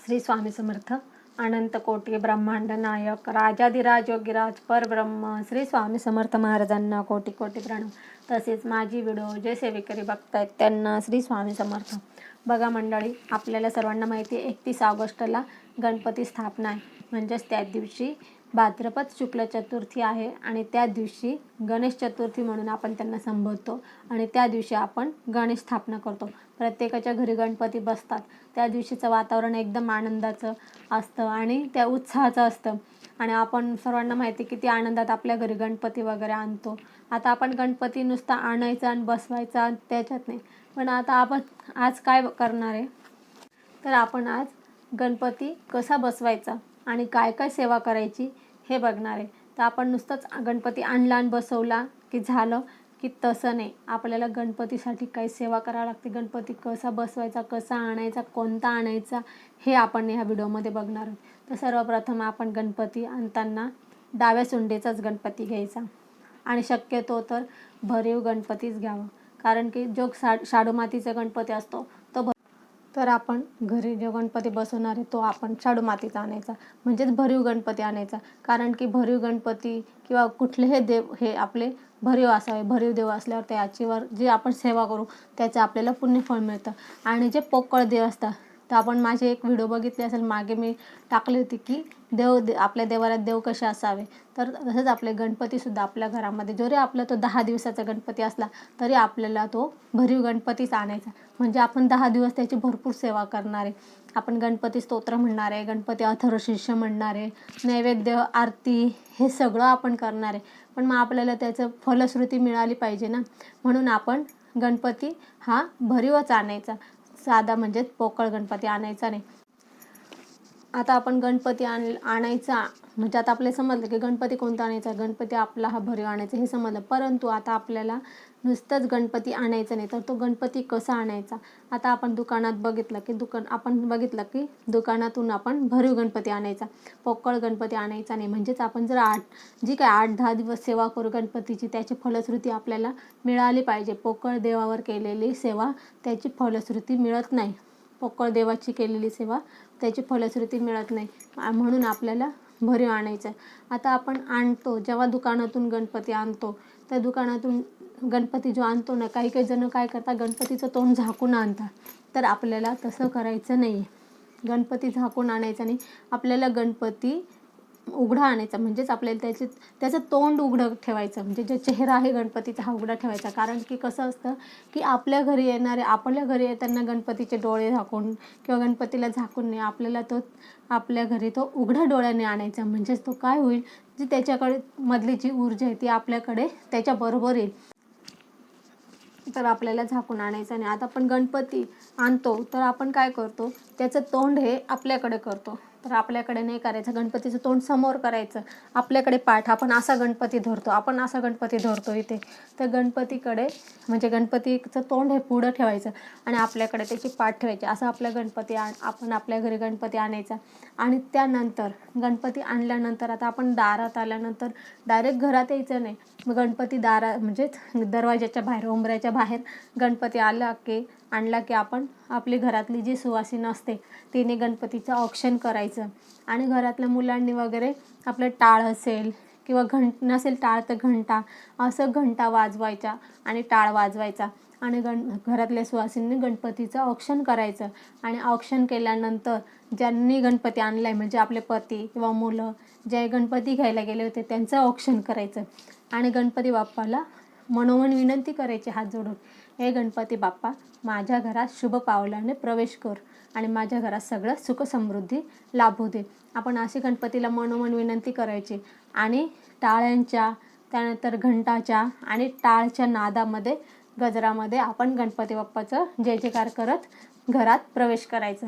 श्री स्वामी समर्थ. अनंत कोटी ब्रह्मांड नायक राजाधिराज योगीराज परब्रह्म श्री स्वामी समर्थ महाराजांना कोटी कोटी प्रणाम. तसेच माझी व्हिडिओ जे सेवेकरी बघतायत त्यांना श्री स्वामी समर्थ. बघा मंडळी, आपल्याला सर्वांना माहिती आहे 31 ऑगस्टला गणपती स्थापना आहे. म्हणजेच त्या दिवशी भाद्रपद शुक्ल चतुर्थी आहे आणि त्या दिवशी गणेश चतुर्थी म्हणून आपण त्यांना संबोधतो आणि त्या दिवशी आपण गणेश स्थापना करतो. प्रत्येकाच्या घरी गणपती बसतात. त्या दिवशीचं वातावरण एकदम आनंदाचं असतं आणि त्या उत्साहाचं असतं आणि आपण सर्वांना माहिती किती आनंदात आपल्या घरी गणपती वगैरे आणतो. आता आपण गणपती नुसता आणायचा आणि बसवायचा त्याच्यात नाही, पण आता आपण आज काय करणार आहे तर आपण आज गणपती कसा बसवायचा आणि काय काय सेवा करायची हे बघणार आहे. तर आपण नुसतंच गणपती आणला आणि बसवला की झालं की तसं नाही. आपल्याला गणपतीसाठी काही सेवा करावी लागते. गणपती कसा बसवायचा, कसा आणायचा, कोणता आणायचा हे आपण ह्या व्हिडिओमध्ये बघणार आहोत. तर सर्वप्रथम आपण गणपती आणताना डाव्या सोंडेचाच गणपती घ्यायचा आणि शक्यतो तर भरीव गणपतीच घ्यावा, कारण की जो शाडू मातीचा गणपती असतो तो तर आपण घरी जो गणपती बसवणार आहे तो आपण शाडू मातीचा आणायचा, म्हणजेच भरीव गणपती आणायचा. कारण की भरीव गणपती किंवा कुठलेही देव हे आपले भरीव असावे. भरीव देव असल्यावर त्याचीवर जे आपण सेवा करू त्याचं आपल्याला पुण्यफळ मिळतं. आणि जे पोकळ देव असतात तर आपण माझे एक व्हिडिओ बघितले असेल मागे, मी टाकली होती की आपल्या देवालयात देव कसे असावे. तर तसंच आपले गणपतीसुद्धा आपल्या घरामध्ये जरी आपला तो 10 दिवसाचा गणपती असला तरी आपल्याला तो भरीव गणपतीच आणायचा. म्हणजे आपण 10 दिवस त्याची भरपूर सेवा करणार आहे. आपण गणपती स्तोत्र म्हणणार आहे, गणपती अथर्वशीर्ष म्हणणार आहे, नैवेद्य आरती हे सगळं आपण करणार आहे. पण मग आपल्याला त्याचं फलश्रुती मिळाली पाहिजे ना, म्हणून आपण गणपती हा भरीवच आणायचा. साधा म्हणजे पोकळ गणपती आणायचा नाही. आता आपण गणपती आणायचा म्हणजे आता आपल्याला समजलं की गणपती कोणता आणायचा, गणपती आपला हा भरीव आणायचा हे समजलं. परंतु आता आपल्याला नुसतंच गणपती आणायचा नाही, तर तो गणपती कसा आणायचा. आता आपण दुकानात बघितलं की दुकानातून आपण भरीव गणपती आणायचा, पोकळ गणपती आणायचा नाही. म्हणजेच आपण जर 8-10 दिवस सेवा करू गणपतीची, त्याची फलश्रुती आपल्याला मिळाली पाहिजे. पोकळ देवावर केलेली सेवा त्याची फलश्रुती मिळत नाही. पोकळ देवाची केलेली सेवा त्याची फलश्रुती मिळत नाही, म्हणून आपल्याला भरीव आणायचं. आता आपण आणतो जेव्हा दुकानातून गणपती आणतो, त्या दुकानातून गणपती जो आणतो ना, काही जण काय करतात गणपतीचं तोंड झाकून आणतात. तर आपल्याला तसं करायचं नाही. गणपती झाकून आणायचा नाही. आपल्याला गणपती उघडा आणायचा, म्हणजेच आपल्याला त्याचं तोंड उघडं ठेवायचं. म्हणजे जो चेहरा आहे गणपतीचा हा उघडा ठेवायचा. कारण की कसं असतं की आपल्या घरी येताना गणपतीचे डोळे झाकून किंवा गणपतीला झाकून नाही, आपल्या घरी तो उघड्या डोळ्याने आणायचा. म्हणजेच तो काय होईल, जी त्याच्याकडे मधली जी ऊर्जा आहे ती आपल्याकडे त्याच्याबरोबर येईल. तर आपल्याला झाकून आणायचं नाही. आता आपण गणपती आणतो तर आपण काय करतो, त्याचं तोंड हे आपल्याकडे करतो. तर आपल्याकडे नाही करायचं, गणपतीचं तोंड समोर करायचं. आपल्याकडे पाठ, आपण असा गणपती धरतो इथे. तर गणपतीकडे म्हणजे गणपतीचं तोंड हे पुढं ठेवायचं आणि आपल्याकडे त्याची पाठ ठेवायची. असं आपण आपल्या घरी गणपती आणायचा. आणि त्यानंतर गणपती आणल्यानंतर आता आपण दारात आल्यानंतर डायरेक्ट घरात यायचं नाही. मग गणपती म्हणजे दरवाजाच्या बाहेर, उंबऱ्याच्या बाहेर गणपती आणला की आपण आपली घरातली जी सुवासिनी असते तिने गणपतीचं औक्षण करायचं. आणि घरातल्या मुलांनी वगैरे आपलं टाळ असेल किंवा नसेल टाळ तर घंटा, असं घंटा वाजवायचा आणि टाळ वाजवायचा आणि घरातल्या सुवासिनींनी गणपतीचं औक्षण करायचं. आणि औक्षण केल्यानंतर ज्यांनी गणपती आणलाय म्हणजे आपले पती किंवा मुलं जे गणपती घ्यायला गेले होते त्यांचं औक्षण करायचं आणि गणपती बाप्पाला मनोमन विनंती करायची हात जोडून, हे गणपती बाप्पा माझ्या घरात शुभ पावलाने प्रवेश कर आणि माझ्या घरात सगळं सुख समृद्धी लाभू दे. आपण अशी गणपतीला मनोमन विनंती करायची आणि टाळ्यांच्या, त्यानंतर घंटाच्या आणि टाळच्या नादामध्ये, गजरामध्ये आपण गणपती बाप्पाचं जय जयकार करत घरात प्रवेश करायचा.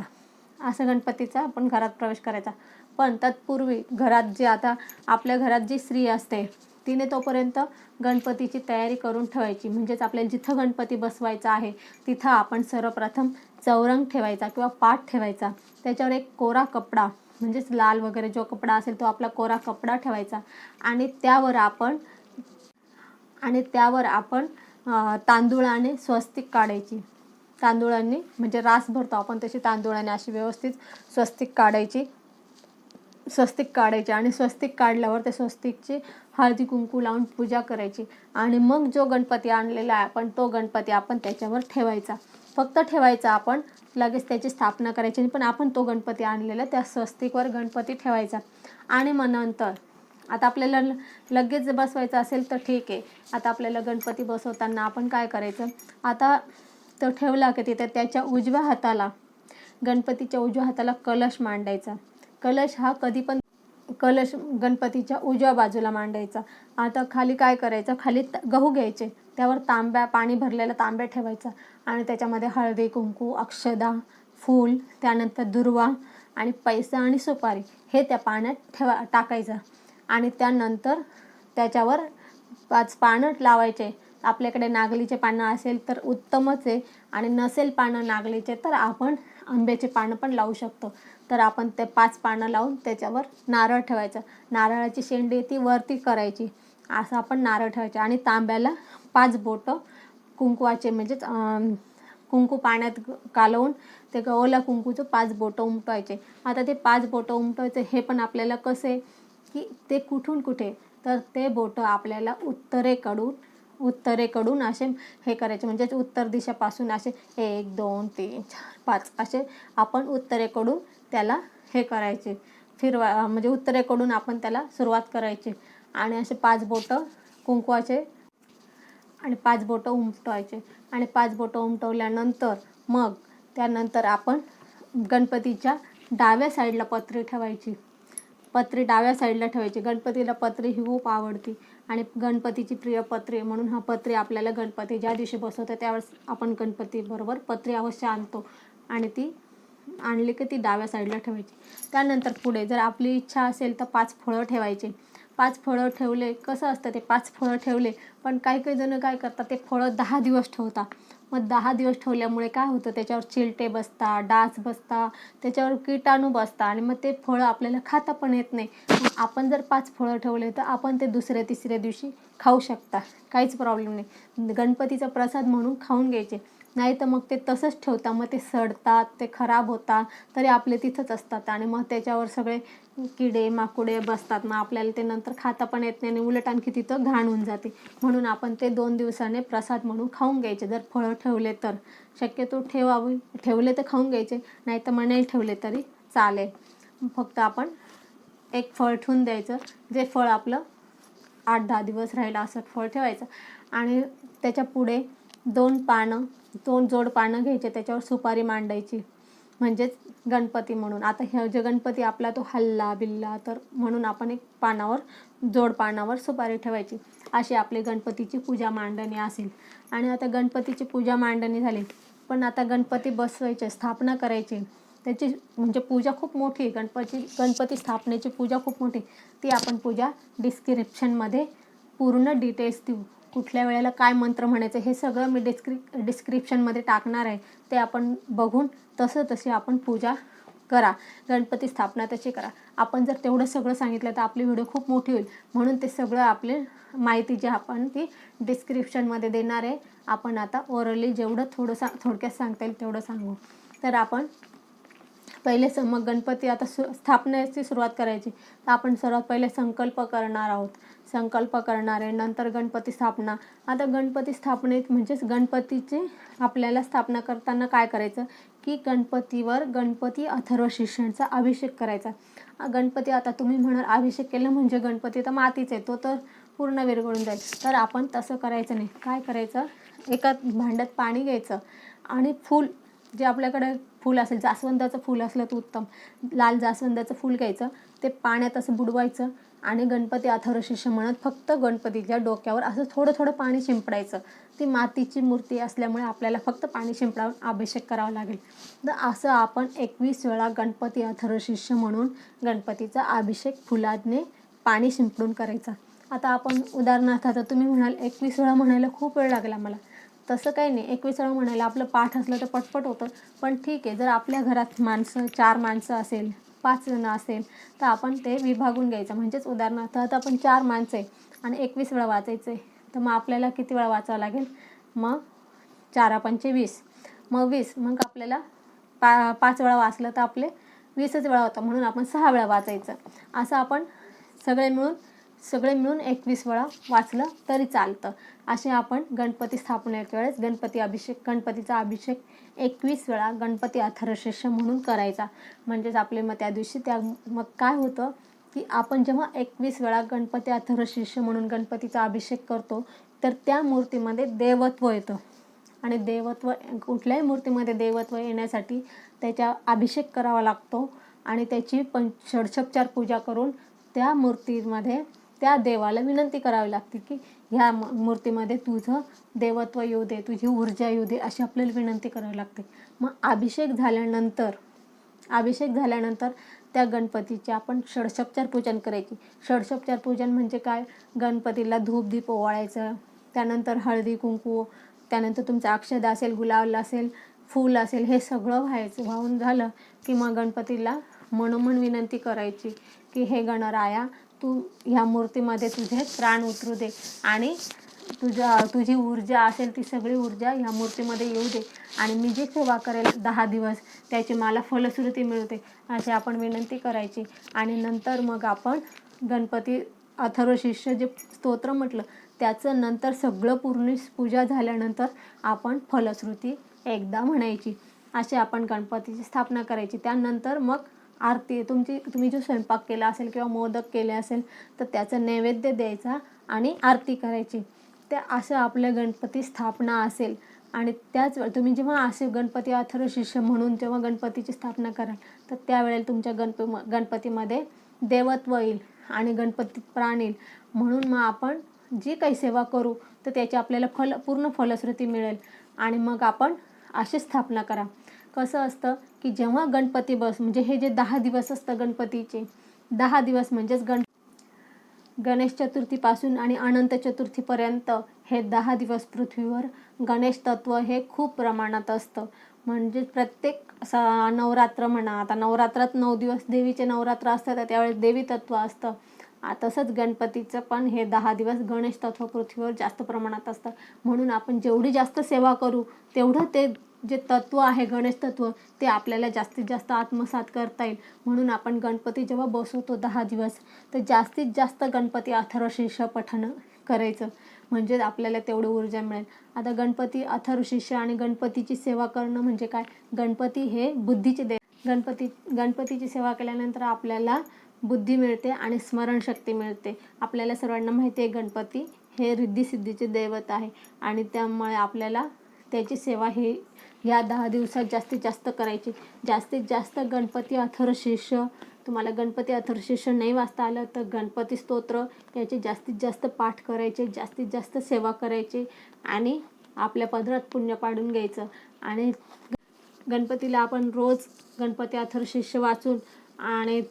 असं गणपतीचा आपण घरात प्रवेश करायचा. पण तत्पूर्वी आता आपल्या घरात जी स्त्री असते तिने तोपर्यंत गणपतीची तयारी करून ठेवायची. म्हणजेच आपल्याला जिथं गणपती बसवायचा आहे तिथं आपण सर्वप्रथम चौरंग ठेवायचा किंवा पाट ठेवायचा. त्याच्यावर एक कोरा कपडा, म्हणजेच लाल वगैरे जो कपडा असेल तो आपला कोरा कपडा ठेवायचा आणि त्यावर आपण तांदूळाने स्वस्तिक काढायची. तांदूळांनी म्हणजे रास भरतो आपण तशी तांदूळाने अशी व्यवस्थित स्वस्तिक काढायची आणि स्वस्तिक काढल्यावर त्या स्वस्तिकची हळदी कुंकू लावून पूजा करायची आणि मग जो गणपती आणलेला आहे आपण तो गणपती आपण त्याच्यावर ठेवायचा. फक्त ठेवायचा, आपण लगेच त्याची स्थापना करायची पण आपण तो गणपती आणलेला त्या स्वस्तिकवर गणपती ठेवायचा. आणि मग नंतर आता आपल्याला लगेच बसवायचं असेल तर ठीक आहे. आता आपल्याला गणपती बसवताना आपण काय करायचं, आता तो ठेवला की तिथे त्याच्या उजव्या हाताला गणपतीच्या उजव्या हाताला कलश मांडायचा. कलश हा कधी पण कलश गणपतीच्या उजव्या बाजूला मांडायचा. आता खाली काय करायचं, खाली गहू घ्यायचे, त्यावर पाणी भरलेला तांब्या ठेवायचा आणि त्याच्यामध्ये हळदी कुंकू, अक्षदा, फूल, त्यानंतर दुर्वा आणि पैसा आणि सुपारी हे त्या पाण्यात टाकायचं आणि त्यानंतर त्याच्यावर 5 पानं लावायचे. आपल्याकडे नागलीचे पानं असेल तर उत्तमच आहे आणि नसेल पानं नागलीचे तर आपण आंब्याचे पानं पण लावू शकतो. तर आपण ते 5 पानं लावून त्याच्यावर नारळ ठेवायचं. नारळाची शेंडी ती वरती करायची, असं आपण नारळ ठेवायचे आणि तांब्याला 5 बोटं कुंकवाचे म्हणजेच कुंकू पाण्यात कालवून ते ओल्या कुंकूचं 5 बोटं उमटवायचे. आता ते 5 बोटं उमटवायचे हे पण आपल्याला कसे की ते कुठून कुठे, तर ते बोटं आपल्याला उत्तरेकडून असे हे करायचे, म्हणजेच उत्तर दिशेपासून असे 1 2 3 4 5 असे आपण उत्तरेकडून त्याला हे करायचे, म्हणजे उत्तरेकडून आपण त्याला सुरुवात करायची आणि असे 5 बोटं कुंकवाचे आणि 5 बोटं उमटवायचे आणि 5 बोटं उमटवल्यानंतर मग त्यानंतर आपण गणपतीच्या डाव्या साईडला पत्री ठेवायची. पत्री डाव्या साईडला ठेवायची. गणपतीला पत्री ही खूप आवडती आणि गणपतीची प्रिय पत्री म्हणून हा पत्री आपल्याला गणपती ज्या दिवशी बसवतो त्यावेळेस आपण गणपतीबरोबर पत्री अवश्य आणतो आणि ती आणली की ती डाव्या साईडला ठेवायची. त्यानंतर पुढे जर आपली इच्छा असेल तर 5 फळं ठेवायचे. 5 फळं ठेवले, कसं असतं ते 5 फळं ठेवले पण काही जण काय करतात ते फळं 10 दिवस ठेवतात. मग 10 दिवस ठेवल्यामुळे काय होतं, त्याच्यावर चिलटे बसतात, डास बसतात, त्याच्यावर किटाणू बसतात आणि मग ते फळं आपल्याला खाता पण येत नाही. आपण जर 5 फळं ठेवले तर आपण ते दुसऱ्या तिसऱ्या दिवशी खाऊ शकता, काहीच प्रॉब्लेम नाही. गणपतीचा प्रसाद म्हणून खाऊन घ्यायचे. नाही तर मग ते तसंच ठेवतात, मग ते सडतात, ते खराब होतात, तरी आपले तिथंच असतात आणि मग त्याच्यावर सगळे किडे माकुडे बसतात. मग आपल्याला ते नंतर खाता पण येत नाही आणि उलट आणखी तिथं घाण होऊन जाते. म्हणून आपण ते 2 दिवसाने प्रसाद म्हणून खाऊन घ्यायचे. जर फळं ठेवले तर शक्यतो ठेवले तर खाऊन घ्यायचे, नाही तर मग नाही ठेवले तरी चालेल. फक्त आपण एक फळ ठेवून द्यायचं, जे फळ आपलं 8-10 दिवस राहिलं असं फळ ठेवायचं आणि त्याच्या पुढे 2 जोड पानं घ्यायचे, त्याच्यावर सुपारी मांडायची म्हणजेच गणपती म्हणून. आता हे जे गणपती आपला तो हल्ला बिल्ला तर म्हणून आपण एक जोड पानावर सुपारी ठेवायची. अशी आपली गणपतीची पूजा मांडणी असेल. आणि आता गणपतीची पूजा मांडणी झाली पण आता गणपती बसवायचे, स्थापना करायची, त्याची म्हणजे पूजा खूप मोठी. गणपती स्थापनेची पूजा खूप मोठी. ती आपण पूजा डिस्क्रिप्शनमध्ये पूर्ण डिटेल्स देऊ. कुठल्या वेळेला काय मंत्र म्हणायचं हे सगळं मी डिस्क्रिप्शनमध्ये टाकणार आहे. ते आपण बघून तशी आपण पूजा करा. गणपती स्थापना तशी करा. आपण जर तेवढं सगळं सांगितलं तर आपली व्हिडिओ खूप मोठी होईल. म्हणून ते सगळं आपली माहिती जी आपण ती डिस्क्रिप्शनमध्ये देणार आहे. आपण आता ओरली जेवढं थोडक्यात सांगता येईल तेवढं सांगू. तर आपण पहिले मग गणपती आता स्थापनेची सुरुवात करायची. तर आपण सर्वात पहिले संकल्प करणार आहोत. संकल्प करणार आहे, नंतर गणपती स्थापना. आता गणपती स्थापनेत म्हणजेच गणपतीची आपल्याला स्थापना करताना काय करायचं की गणपतीवर गणपती अथर्वशीर्षांचा अभिषेक करायचा. गणपती आता तुम्ही म्हणाल अभिषेक केलं म्हणजे गणपती तर मातीच आहे, तो तर पूर्ण विरघळून जाईल. तर आपण तसं करायचं नाही. काय करायचं, एका भांड्यात पाणी घ्यायचं आणि फूल जे आपल्याकडे फूल असेल, जास्वंदाचं फूल असलं तर उत्तम, लाल जास्वंदाचं फूल घ्यायचं, ते पाण्यात असं बुडवायचं आणि गणपती अथर्वशीर्ष म्हणत फक्त गणपतीच्या डोक्यावर असं थोडं पाणी शिंपडायचं. ती मातीची मूर्ती असल्यामुळे आपल्याला फक्त पाणी शिंपडावून अभिषेक करावा लागेल. तर असं आपण 21 वेळा गणपती अथर्वशीर्ष म्हणून गणपतीचा अभिषेक फुलाने पाणी शिंपडून करायचा. आता आपण उदाहरणार्थ आता तुम्ही म्हणाल 21 वेळा म्हणायला खूप वेळ लागला मला. तसं काही नाही, 21 वेळा म्हणायला आपलं पाठ असलं तर पटपट होतं. पण ठीक आहे, जर आपल्या घरात 4 माणसं असेल, 5 जण असेल तर आपण ते विभागून घ्यायचं. म्हणजेच उदाहरणार्थ आता आपण 4 माणसं आहे आणि 21 वेळा वाचायचं आहे, तर मग आपल्याला किती वेळा वाचावं लागेल, मग 4 पंचे 20 मग 20, मग आपल्याला 5 वेळा वाचलं तर आपले 20च वेळा होता, म्हणून आपण 6 वेळा वाचायचं. असं आपण सगळे मिळून 21 वेळा वाचलं तरी चालतं. असे आपण गणपती स्थापनेच्या वेळेस गणपतीचा अभिषेक 21 वेळा गणपती अथर्वशीर्ष म्हणून करायचा. म्हणजेच आपले मग त्या दिवशी मग काय होतं की आपण जेव्हा 21 वेळा गणपती अथर्वशीर्ष म्हणून गणपतीचा अभिषेक करतो तर त्या मूर्तीमध्ये देवत्व येतं. आणि कुठल्याही मूर्तीमध्ये देवत्व येण्यासाठी त्याचा अभिषेक करावा लागतो आणि त्याची षोडशोपचार पूजा करून त्या मूर्तीमध्ये त्या देवाला विनंती करावी लागते की ह्या मूर्तीमध्ये तुझं देवत्व येऊ दे, तुझी ऊर्जा येऊ दे, अशी आपल्याला विनंती करावी लागते. मग अभिषेक झाल्यानंतर त्या गणपतीचे आपण षोडशोपचार पूजन करायची. षोडशोपचार पूजन म्हणजे काय? गणपतीला धूप दीप ओवाळायचं, त्यानंतर हळदी कुंकू, त्यानंतर तुमचा अक्षदा असेल, गुलाल असेल, फूल असेल, हे सगळं वाहून झालं की मग गणपतीला मनोमन विनंती करायची की हे गणराया, तू ह्या मूर्तीमध्ये तुझे प्राण उतरू दे आणि तुझी ऊर्जा असेल ती सगळी ऊर्जा ह्या मूर्तीमध्ये येऊ दे आणि मी जी सेवा करेल 10 दिवस त्याची मला फलश्रुती मिळते, अशी आपण विनंती करायची. आणि नंतर मग आपण गणपती अथर्वशीर्ष जे स्तोत्र म्हटलं त्याचं नंतर सगळं पूर्ण पूजा झाल्यानंतर आपण फलश्रुती एकदा म्हणायची. अशी आपण गणपतीची स्थापना करायची. त्यानंतर मग आरती, तुम्ही जो स्वयंपाक केला असेल किंवा मोदक केले असेल तर त्याचं नैवेद्य द्यायचा आणि आरती करायची. ते असं आपल्या गणपती स्थापना असेल. आणि त्याच वेळी तुम्ही जेव्हा असे गणपती अथर्वशीर्ष म्हणून जेव्हा गणपतीची स्थापना कराल तर त्यावेळेला तुमच्या गणपतीमध्ये देवत्व येईल आणि गणपतीत प्राण येईल. म्हणून मग आपण जी काही सेवा करू तर त्याची आपल्याला पूर्ण फलश्रुती मिळेल. आणि मग आपण अशी स्थापना करा. कसं असतं की जेव्हा गणपती म्हणजे हे जे 10 दिवस असतं गणपतीचे, 10 दिवस म्हणजेच गणेश चतुर्थीपासून आणि अनंत चतुर्थीपर्यंत हे 10 दिवस पृथ्वीवर गणेश तत्व हे खूप प्रमाणात असतं. म्हणजे प्रत्येक नवरात्र म्हणा, आता नवरात्रात 9 दिवस देवीचे नवरात्र असतात, त्यावेळेस देवी तत्व असतं. तसंच गणपतीचं पण हे 10 दिवस गणेश तत्व पृथ्वीवर जास्त प्रमाणात असतं. म्हणून आपण जेवढी जास्त सेवा करू तेवढं ते जे तत्व आहे गणेश तत्व ते आपल्याला जास्तीत जास्त आत्मसात करता येईल. म्हणून आपण गणपती जेव्हा बसवतो 10 दिवस तर जास्तीत जास्त गणपती अथर्वशीर्ष पठण करायचं, म्हणजे आपल्याला तेवढी ऊर्जा मिळेल. आता गणपती अथर्वशीर्ष आणि गणपतीची सेवा करणं म्हणजे काय? गणपती हे बुद्धीचे गणपतीची सेवा केल्यानंतर आपल्याला बुद्धी मिळते आणि स्मरणशक्ती मिळते. आपल्याला सर्वांना माहिती आहे गणपती हे रिद्धिसिद्धीचे दैवत आहे आणि त्यामुळे आपल्याला त्याची सेवा ह्या 10 दिवसात जास्तीत जास्त करायची. जास्तीत जास्त गणपती अथर्वशीर्ष, तुम्हाला गणपती अथर्वशीर्ष नाही वाचता आलं तर गणपती स्तोत्र याचे जास्तीत जास्त पाठ करायचे, जास्तीत जास्त सेवा करायची आणि आपल्या पदरात पुण्य पाडून घ्यायचं. आणि गणपतीला आपण रोज गणपती अथर्वशीर्ष वाचून आणि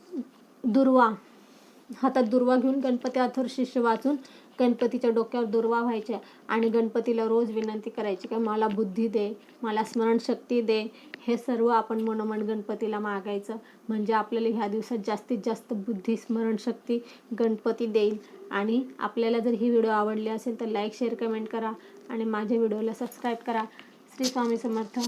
हातात दुर्वा घेऊन गणपती अथर्वशीर्ष वाचून गणपतीच्या डोक्यावर दुर्वा व्हायच्या आणि गणपतीला रोज विनंती करायची की मला बुद्धी दे, मला स्मरणशक्ती दे. हे सर्व आपण मनोमन गणपतीला मागायचं. म्हणजे आपल्याला ह्या दिवसात जास्तीत जास्त बुद्धी स्मरणशक्ती गणपती देईल. आणि आपल्याला जर ही व्हिडिओ आवडली असेल तर लाईक शेअर कमेंट करा आणि माझ्या व्हिडिओला सबस्क्राईब करा. श्री स्वामी समर्थ.